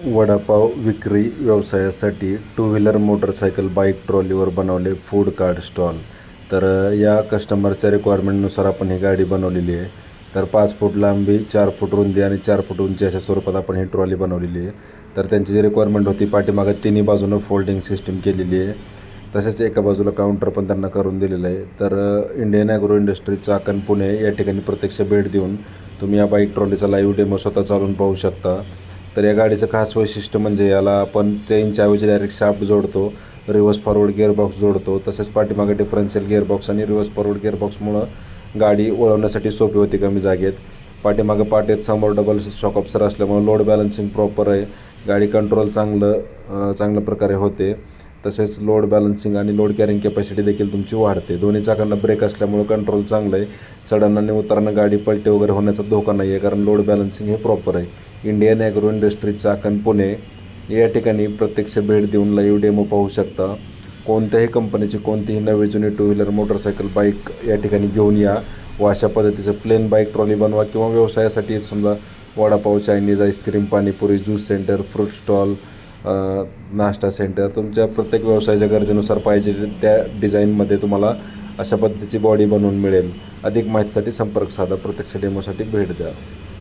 वडापाव विक्री व्यवसायासाठी two wheeler, motorcycle, bike, ट्रॉलीवर बनवले फूड कार्ट स्टॉल. तर या कस्टमरच्या रिक्वायरमेंटनुसार आपण ही गाडी बनवलेली आहे. तर 5 फूट लांबी, 4 फूट रुंदी आणि 4 फूट उंची अशा स्वरूपात आपण ही ट्रॉली बनवलेली आहे. तर त्यांची जी रिक्वायरमेंट होती, पाठीमागं तिन्ही बाजूनं फोल्डिंग सिस्टीम केलेली आहे. तसेच एका बाजूला काउंटर पण त्यांना करून दिलेलं आहे. तर Indian agro industry, Chakan, Pune या ठिकाणी प्रत्यक्ष भेट देऊन तुम्ही या बाईक ट्रॉलीचा लाईव्ह डेमो स्वतः चालवून पाहू शकता. तर या गाडीचं खास वैशिष्ट्य म्हणजे याला आपण चेनच्या ऐवजी डायरेक्ट शाफ्ट जोडतो, रिव्हर्स फॉरवर्ड गिअरबॉक्स जोडतो. तसेच पाठीमागे डिफरन्शियल गिअरबॉक्स आणि रिव्हर्स फॉरवर्ड गिअरबॉक्समुळं गाडी वळवण्यासाठी सोपी होती कमी जागेत. पाठीमागं पाठीत समोर डबल शॉक ऑब्सर असल्यामुळं लोड बॅलन्सिंग प्रॉपर आहे. गाडी कंट्रोल चांगल्या प्रकारे होते. तसेच लोड बॅलन्सिंग आणि लोड कॅरिंग कॅपॅसिटी देखील तुमची वाढते. दोन्ही चाकांना ब्रेक असल्यामुळं कंट्रोल चांगलं आहे. चढण आणि उतरणं गाडी पलटी वगैरे होण्याचा धोका नाही आहे, कारण लोड बॅलन्सिंग हे प्रॉपर आहे. Indian agro industry, Chakan, Pune या ठिकाणी प्रत्यक्ष भेट देऊन लाईव्ह डेमो पाहू शकता. कोणत्याही कंपनीची कोणतीही नवी जुनी टू व्हीलर, मोटरसायकल, बाईक या ठिकाणी घेऊन या व अशा पद्धतीचं प्लेन बाईक ट्रॉली बनवा किंवा व्यवसायासाठी समजा vada pav, Chinese, ice cream, panipuri, juice centre, fruit stall, नाश्ता सेंटर, तुमच्या प्रत्येक व्यवसायाच्या गरजेनुसार पाहिजे त्या डिझाईनमध्ये तुम्हाला अशा पद्धतीची बॉडी बनवून मिळेल. अधिक माहितीसाठी संपर्क साधा. प्रत्यक्ष डेमोसाठी भेट द्या.